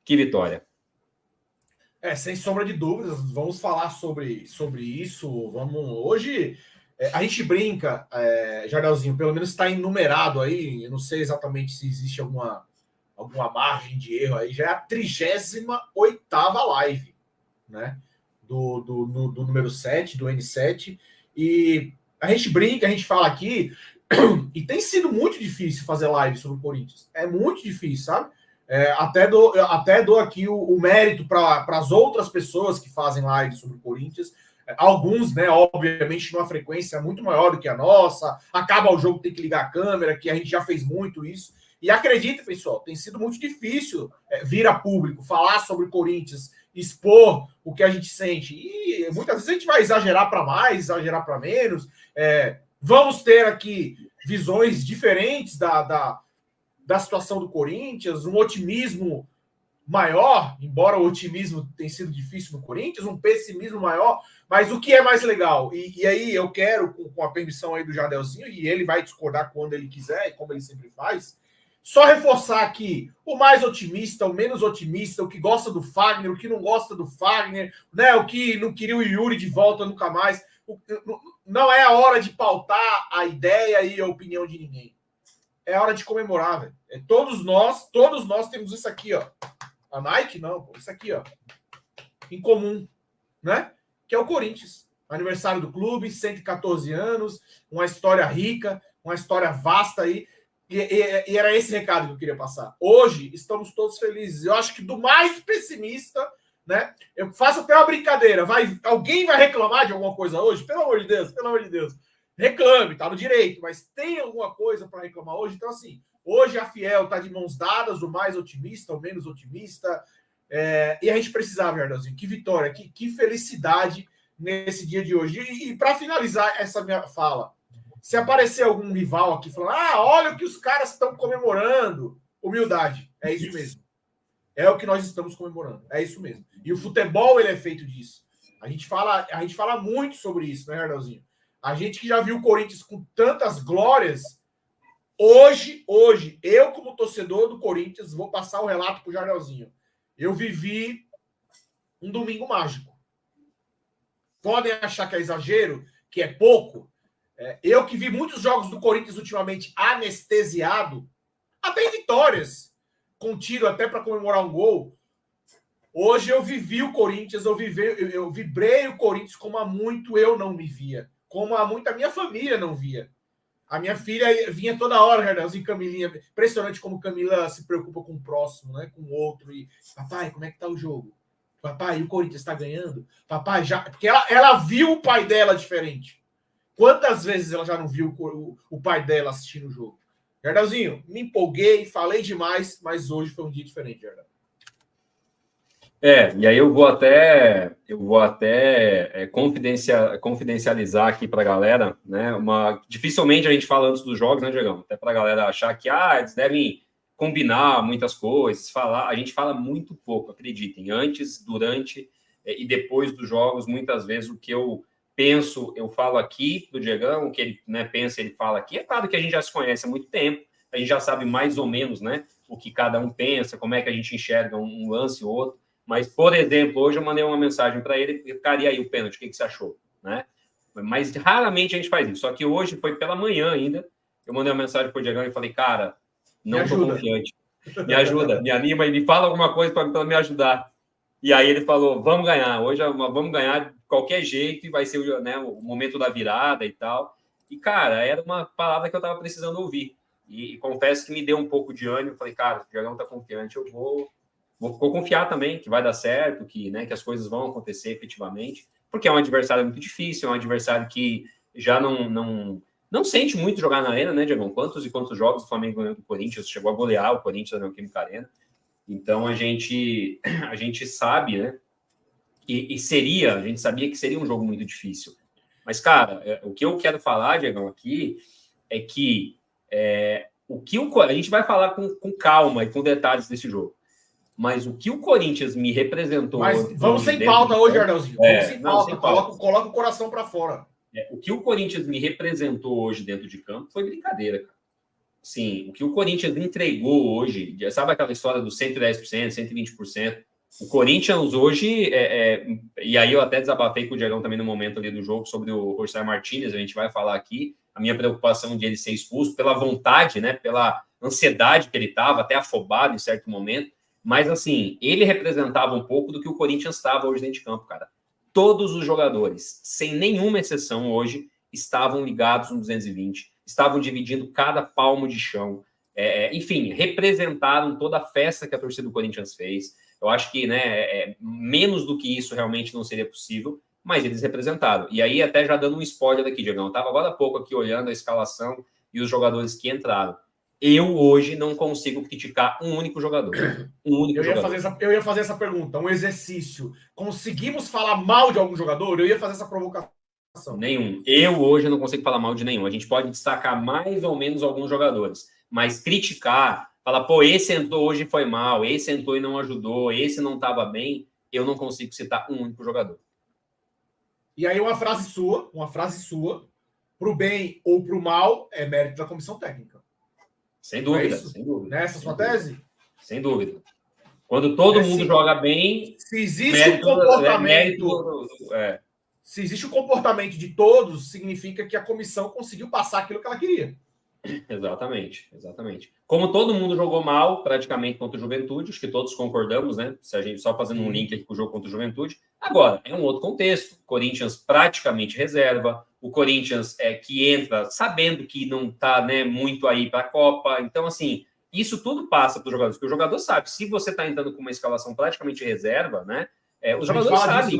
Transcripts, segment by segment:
Que vitória. Sem sombra de dúvidas, vamos falar sobre isso. Hoje a gente brinca, Jardalzinho, pelo menos está enumerado aí. Eu não sei exatamente se existe alguma margem de erro aí. Já é a 38ª live, né? Do número 7, do N7. E a gente brinca, a gente fala aqui, e tem sido muito difícil fazer live sobre o Corinthians. É muito difícil, sabe? Até dou aqui o mérito para as outras pessoas que fazem live sobre o Corinthians. Alguns, né, obviamente, numa frequência muito maior do que a nossa. Acaba o jogo, tem que ligar a câmera, que a gente já fez muito isso. E acredita, pessoal, tem sido muito difícil vir a público, falar sobre o Corinthians, expor o que a gente sente. E muitas vezes a gente vai exagerar para mais, exagerar para menos. Vamos ter aqui visões diferentes da situação do Corinthians, um otimismo maior, embora o otimismo tenha sido difícil no Corinthians, um pessimismo maior, mas o que é mais legal? E aí eu quero, com a permissão aí do Jardelzinho, e ele vai discordar quando ele quiser, e como ele sempre faz, só reforçar aqui o mais otimista, o menos otimista, o que gosta do Fagner, o que não gosta do Fagner, né? O que não queria o Yuri de volta nunca mais. Não é a hora de pautar a ideia e a opinião de ninguém. É hora de comemorar, velho. Todos nós temos isso aqui, ó. A Nike, não, isso aqui, ó. Em comum, né? Que é o Corinthians. Aniversário do clube, 114 anos, uma história rica, uma história vasta aí. E era esse recado que eu queria passar. Hoje, estamos todos felizes. Eu acho que do mais pessimista, né? Eu faço até uma brincadeira. Alguém vai reclamar de alguma coisa hoje? Pelo amor de Deus, pelo amor de Deus. Reclame, tá no direito, mas tem alguma coisa para reclamar hoje? Então, assim, hoje a Fiel tá de mãos dadas, o mais otimista, o menos otimista, e a gente precisava, Jardãozinho, que vitória, que felicidade nesse dia de hoje. E para finalizar essa minha fala, se aparecer algum rival aqui falando, olha o que os caras estão comemorando, humildade, é isso mesmo. É o que nós estamos comemorando, é isso mesmo. E o futebol, ele é feito disso. A gente fala muito sobre isso, né, Jardãozinho? A gente que já viu o Corinthians com tantas glórias, hoje, eu como torcedor do Corinthians, vou passar o relato pro Jardelzinho. Eu vivi um domingo mágico. Podem achar que é exagero, que é pouco. Eu que vi muitos jogos do Corinthians ultimamente anestesiado, até em vitórias, contido até para comemorar um gol. Hoje eu vivi o Corinthians, eu vibrei o Corinthians como há muito eu não me via. Como há muito a minha família não via. A minha filha vinha toda hora, Jardãozinho, Camilinha. Impressionante como Camila se preocupa com o próximo, né? Com o outro. E, papai, como é que tá o jogo? Papai, e o Corinthians está ganhando? Papai, já... Porque ela viu o pai dela diferente. Quantas vezes ela já não viu o pai dela assistindo o jogo? Jardãozinho, me empolguei, falei demais, mas hoje foi um dia diferente, Jardão. E aí eu vou até confidencializar aqui para a galera, né? Dificilmente a gente fala antes dos jogos, né, Diegão? Até para a galera achar que eles devem combinar muitas coisas, falar. A gente fala muito pouco, acreditem. Antes, durante e depois dos jogos, muitas vezes o que eu penso, eu falo aqui do Diegão, o que ele, né, pensa, ele fala aqui. É claro que a gente já se conhece há muito tempo, a gente já sabe mais ou menos, né, o que cada um pensa, como é que a gente enxerga um lance ou outro. Mas, por exemplo, hoje eu mandei uma mensagem para ele, cara, e aí o pênalti, o que você achou? Né? Mas raramente a gente faz isso. Só que hoje foi pela manhã ainda, eu mandei uma mensagem para o Diegão e falei, cara, não estou confiante. Me ajuda, me anima e me fala alguma coisa para me ajudar. E aí ele falou, vamos ganhar. Hoje vamos ganhar de qualquer jeito e vai ser, né, o momento da virada e tal. E, cara, era uma palavra que eu estava precisando ouvir. E confesso que me deu um pouco de ânimo. Falei, cara, o Diegão está confiante, eu vou confiar também que vai dar certo, que as coisas vão acontecer efetivamente, porque é um adversário muito difícil, é um adversário que já não sente muito jogar na Arena, né, Diego? Quantos e quantos jogos o Flamengo ganhou do Corinthians, chegou a golear o Corinthians na Neoquímica Arena. Então, a gente sabe, né, a gente sabia que seria um jogo muito difícil. Mas, cara, o que eu quero falar, Diego, aqui, é que a gente vai falar com calma e com detalhes desse jogo. Mas o que o Corinthians me representou... Mas vamos sem pauta hoje, Arnalzinho. Vamos sem pauta. Coloca o coração para fora. O que o Corinthians me representou hoje dentro de campo foi brincadeira, cara. sim, o que o Corinthians entregou hoje, sabe aquela história dos 110%, 120%? O Corinthians hoje, e aí eu até desabafei com o Diegão também no momento ali do jogo sobre o Roger Martínez, a gente vai falar aqui, a minha preocupação de ele ser expulso pela vontade, né, pela ansiedade que ele estava, até afobado em certo momento, mas assim, ele representava um pouco do que o Corinthians estava hoje dentro de campo, cara. Todos os jogadores, sem nenhuma exceção hoje, estavam ligados no 220, estavam dividindo cada palmo de chão, enfim, representaram toda a festa que a torcida do Corinthians fez. Eu acho que, né, menos do que isso realmente não seria possível, mas eles representaram. E aí, até já dando um spoiler aqui, Diegão, eu estava agora há pouco aqui olhando a escalação e os jogadores que entraram. Eu hoje não consigo criticar um único jogador. Um único jogador. Eu ia fazer essa pergunta, um exercício. Conseguimos falar mal de algum jogador? Eu ia fazer essa provocação. Nenhum. Eu hoje não consigo falar mal de nenhum. A gente pode destacar mais ou menos alguns jogadores, mas criticar, falar, pô, esse entrou hoje e foi mal, esse entrou e não ajudou, esse não estava bem, eu não consigo citar um único jogador. E aí uma frase sua, pro bem ou pro mal, é mérito da comissão técnica. Sem dúvida, sem dúvida. Nessa sua tese? Sem dúvida. Quando todo mundo joga bem, se existe um comportamento, é. Se existe o comportamento de todos, significa que a comissão conseguiu passar aquilo que ela queria. Exatamente, exatamente. Como todo mundo jogou mal, praticamente, contra o Juventude, acho que todos concordamos, né? Se a gente só fazendo um link aqui com o jogo contra o Juventude. Agora, é um outro contexto. Corinthians praticamente reserva, o Corinthians que entra sabendo que não está, né, muito aí para a Copa. Então, assim, isso tudo passa para os jogadores, porque o jogador sabe, se você está entrando com uma escalação praticamente reserva, né? Os jogadores sabem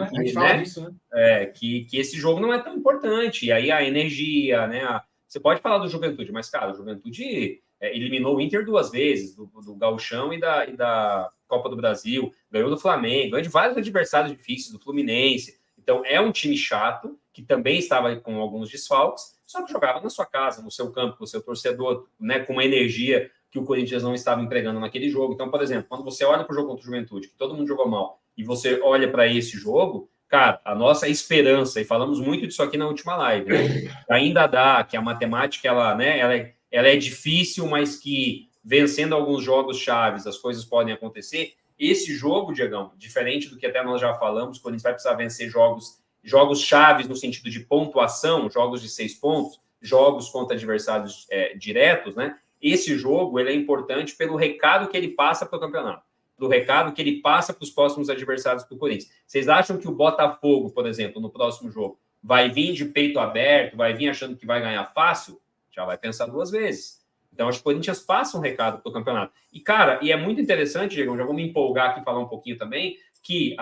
que esse jogo não é tão importante. E aí a energia, né? Você pode falar do Juventude, mas, cara, o Juventude eliminou o Inter 2 vezes, do Gauchão e da Copa do Brasil, ganhou do Flamengo, ganhou de vários adversários difíceis, do Fluminense. Então, é um time chato, que também estava com alguns desfalques, só que jogava na sua casa, no seu campo, com o seu torcedor, né, com uma energia que o Corinthians não estava entregando naquele jogo. Então, por exemplo, quando você olha para o jogo contra o Juventude, que todo mundo jogou mal, e você olha para esse jogo, cara, a nossa esperança, e falamos muito disso aqui na última live, né? Ainda dá, que a matemática, ela é difícil, mas que vencendo alguns jogos chaves, as coisas podem acontecer. Esse jogo, Diegão, diferente do que até nós já falamos, quando a gente vai precisar vencer jogos chaves no sentido de pontuação, jogos de 6 pontos, jogos contra adversários diretos, né? Esse jogo, ele é importante pelo recado que ele passa para o campeonato, do recado que ele passa para os próximos adversários do Corinthians. Vocês acham que o Botafogo, por exemplo, no próximo jogo, vai vir de peito aberto, vai vir achando que vai ganhar fácil? Já vai pensar 2 vezes. Então, acho que o Corinthians passa um recado para o campeonato. E, cara, e é muito interessante, Diego, já vou me empolgar aqui e falar um pouquinho também, que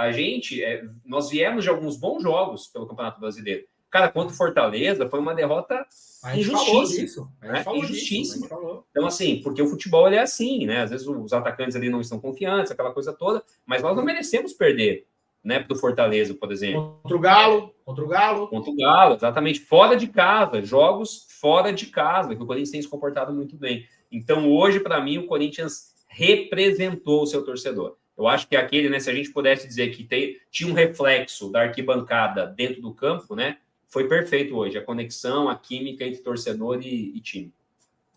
nós viemos de alguns bons jogos pelo Campeonato Brasileiro. Cara, contra o Fortaleza, foi uma derrota injustíssima. Injustíssima. Então, assim, porque o futebol ele é assim, né? Às vezes os atacantes ali não estão confiantes, aquela coisa toda, mas nós não merecemos perder, né? Do Fortaleza, por exemplo. Contra o Galo. Contra o Galo, exatamente. Fora de casa, jogos fora de casa, que o Corinthians tem se comportado muito bem. Então, hoje, para mim, o Corinthians representou o seu torcedor. Eu acho que aquele, né? Se a gente pudesse dizer que tinha um reflexo da arquibancada dentro do campo, né? Foi perfeito hoje, a conexão, a química entre torcedor e time.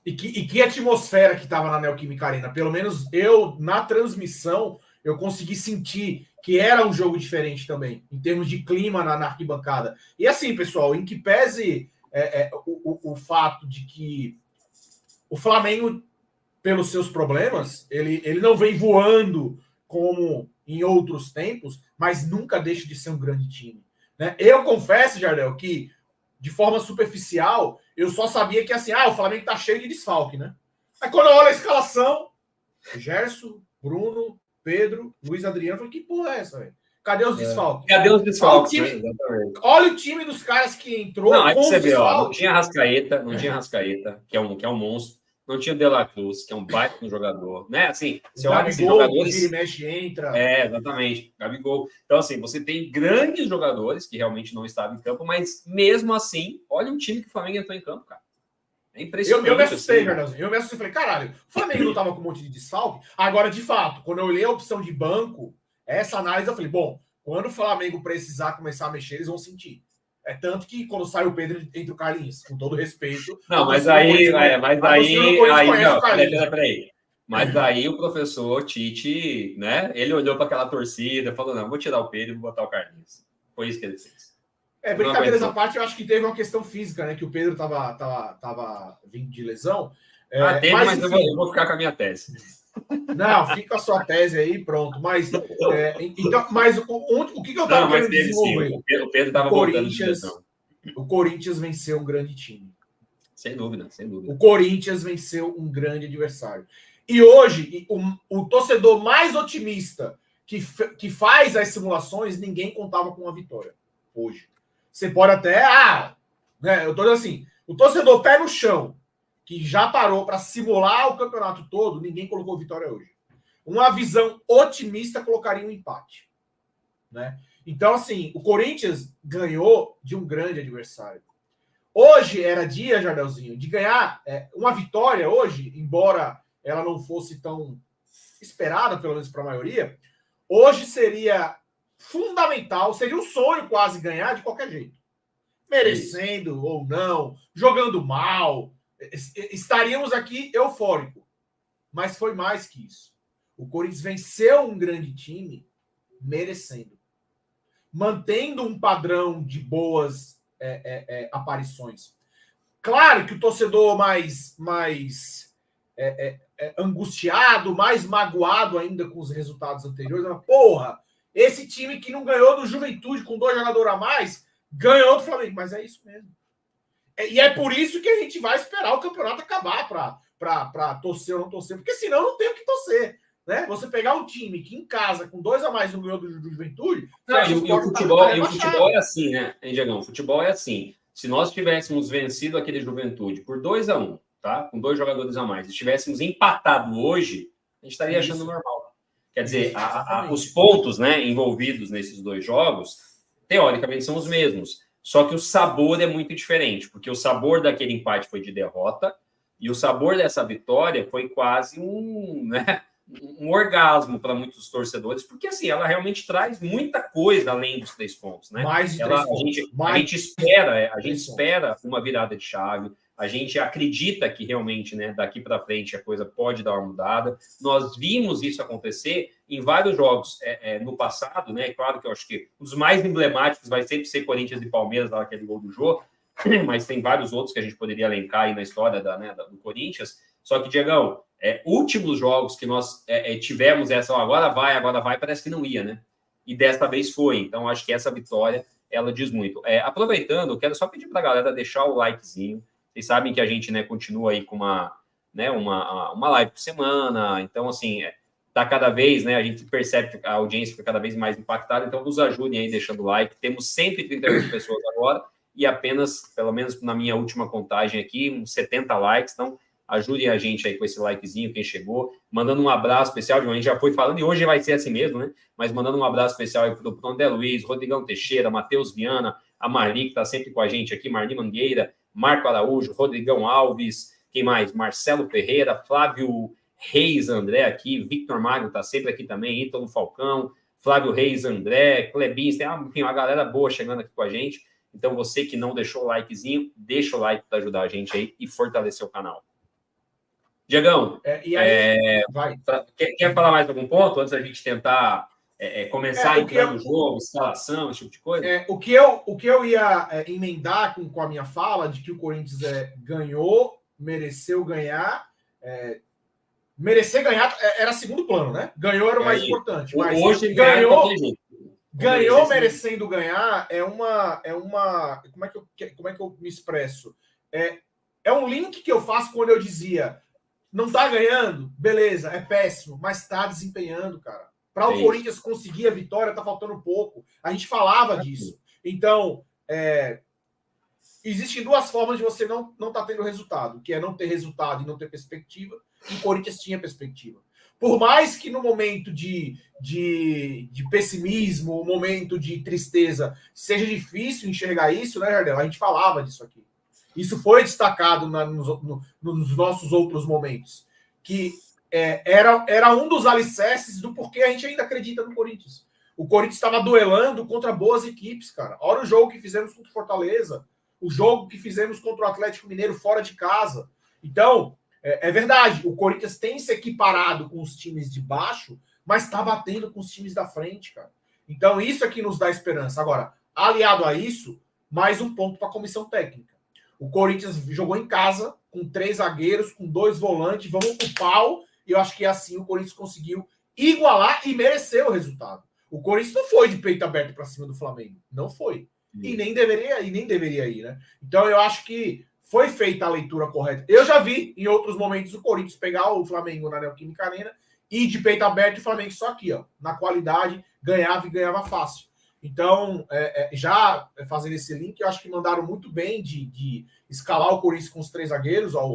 E que atmosfera que estava na Neoquímica Arena. Pelo menos eu, na transmissão, eu consegui sentir que era um jogo diferente também, em termos de clima na arquibancada. E assim, pessoal, em que pese o fato de que o Flamengo, pelos seus problemas, ele não vem voando como em outros tempos, mas nunca deixa de ser um grande time. Né? Eu confesso, Jardel, que de forma superficial, eu só sabia que assim, o Flamengo tá cheio de desfalque, né? Aí quando eu olho a escalação, Gerson, Bruno, Pedro, Luiz Adriano, eu falei, que porra é essa, velho? Cadê os desfalques? Cadê os desfalques? Olha o time dos caras que entrou. Não, aí você vê, não tinha Rascaeta, que é um monstro. Não tinha o De La Cruz, que é um baita no jogador, né? Assim, você olha esses jogadores. Vira e mexe, entra. Exatamente. Gabigol. Então, assim, você tem grandes jogadores que realmente não estavam em campo, mas mesmo assim, olha o time que o Flamengo entrou em campo, cara. É impressionante. Eu me assustei, Jardãozinho. Eu me assustei. Falei, caralho, o Flamengo não tava com um monte de desfalque. Agora, de fato, quando eu olhei a opção de banco, essa análise, eu falei, bom, quando o Flamengo precisar começar a mexer, eles vão sentir. É tanto que quando sai o Pedro entre o Carlinhos, com todo respeito. Não, mas aí, não, peraí. Mas aí o professor Tite, né? Ele olhou para aquela torcida e falou: não, vou tirar o Pedro e vou botar o Carlinhos. Foi isso que ele fez. Brincadeiras à parte, eu acho que teve uma questão física, né? Que o Pedro tava vindo de lesão. Mas eu vou ficar com a minha tese. Não, fica a sua tese aí, pronto. Mas, então, mas o que eu estava querendo desenvolver? Sim, o Pedro estava voltando de lesão. O Corinthians venceu um grande time. Sem dúvida, sem dúvida. O Corinthians venceu um grande adversário. E hoje, o torcedor mais otimista que faz as simulações, ninguém contava com uma vitória. Hoje. Você pode até... né, eu tô dizendo assim, o torcedor pé no chão, que já parou para simular o campeonato todo, ninguém colocou vitória hoje. Uma visão otimista colocaria um empate. Né? Então, assim, o Corinthians ganhou de um grande adversário. Hoje era dia, Jardelzinho, de ganhar uma vitória hoje, embora ela não fosse tão esperada, pelo menos para a maioria, hoje seria fundamental, seria um sonho quase ganhar de qualquer jeito. Merecendo ou não, jogando mal, estaríamos aqui eufóricos. Mas foi mais que isso. O Corinthians venceu um grande time merecendo. Mantendo um padrão de boas aparições. Claro que o torcedor mais angustiado, mais magoado ainda com os resultados anteriores, mas, porra, esse time que não ganhou do Juventude com 2 jogadores a mais, ganhou do Flamengo. Mas é isso mesmo. E é por isso que a gente vai esperar o campeonato acabar para torcer ou não torcer, porque senão não tem o que torcer. Né? Você pegar um time que em casa, com 2 a mais, não ganhou do Juventude... o futebol é assim, né, Diegão? O futebol é assim. Se nós tivéssemos vencido aquele Juventude por 2-1, tá? Com 2 jogadores a mais, e tivéssemos empatado hoje, a gente estaria achando normal. Quer dizer, os pontos, né, envolvidos nesses 2 jogos, teoricamente, são os mesmos. Só que o sabor é muito diferente, porque o sabor daquele empate foi de derrota, e o sabor dessa vitória foi quase um orgasmo para muitos torcedores, porque assim, ela realmente traz muita coisa além dos 3 pontos, né? Mais de 3 pontos. A gente espera uma virada de chave, a gente acredita que realmente, né, daqui para frente a coisa pode dar uma mudada. Nós vimos isso acontecer em vários jogos no passado, né? Claro que eu acho que os mais emblemáticos vai sempre ser Corinthians e Palmeiras, lá aquele gol do Jô, mas tem vários outros que a gente poderia elencar aí na história do Corinthians. Só que, Diegão, últimos jogos que nós tivemos agora vai, parece que não ia, né? E desta vez foi. Então, acho que essa vitória, ela diz muito. Aproveitando, eu quero só pedir para a galera deixar o likezinho. Vocês sabem que a gente, né, continua aí com uma live por semana. Então, assim, tá cada vez, né, a gente percebe que a audiência fica cada vez mais impactada. Então, nos ajudem aí deixando o like. Temos 138 pessoas agora e apenas, pelo menos na minha última contagem aqui, uns 70 likes. Então, ajudem a gente aí com esse likezinho, quem chegou. Mandando um abraço especial, a gente já foi falando, e hoje vai ser assim mesmo, né? Mas mandando um abraço especial aí pro André Luiz, Rodrigão Teixeira, Matheus Viana, a Marli, que está sempre com a gente aqui, Marli Mangueira, Marco Araújo, Rodrigão Alves, quem mais? Marcelo Ferreira, Flávio Reis André aqui, Victor Magno está sempre aqui também, Ítalo Falcão, Flávio Reis André, Clebins, tem uma galera boa chegando aqui com a gente. Então, você que não deixou o likezinho, deixa o like para ajudar a gente aí e fortalecer o canal. Diegão, quer falar mais algum ponto antes da gente tentar começar a entrar no jogo, escalação, esse tipo de coisa? O que eu ia emendar com a minha fala de que o Corinthians ganhou, mereceu ganhar. Merecer ganhar era segundo plano, né? Ganhou era o mais importante. Mas hoje ganhou merecendo ganhar é uma. Como é que eu me expresso? É um link que eu faço quando eu dizia. Não tá ganhando? Beleza, é péssimo, mas tá desempenhando, cara. Para o Corinthians conseguir a vitória, tá faltando pouco. A gente falava disso. Então, existem 2 formas de você não tá tendo resultado, que é não ter resultado e não ter perspectiva. E o Corinthians tinha perspectiva. Por mais que no momento de pessimismo, momento de tristeza, seja difícil enxergar isso, né, Jardel? A gente falava disso aqui. Isso foi destacado nos nossos outros momentos, que era um dos alicerces do porquê a gente ainda acredita no Corinthians. O Corinthians estava duelando contra boas equipes, cara. Olha o jogo que fizemos contra o Fortaleza, o jogo que fizemos contra o Atlético Mineiro fora de casa. Então, é verdade, o Corinthians tem se equiparado com os times de baixo, mas está batendo com os times da frente, cara. Então, isso é que nos dá esperança. Agora, aliado a isso, mais um ponto para a comissão técnica. O Corinthians jogou em casa, com 3 zagueiros, com 2 volantes, vamos pro pau, e eu acho que assim o Corinthians conseguiu igualar e mereceu o resultado. O Corinthians não foi de peito aberto para cima do Flamengo. Não foi. E nem deveria ir, né? Então eu acho que foi feita a leitura correta. Eu já vi em outros momentos o Corinthians pegar o Flamengo na Neoquímica Arena e de peito aberto e o Flamengo só aqui, ó, na qualidade, ganhava e ganhava fácil. Então, já fazendo esse link, eu acho que mandaram muito bem de escalar o Corinthians com os 3 zagueiros, ó, o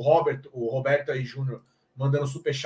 Roberto aí, Júnior, mandando superchat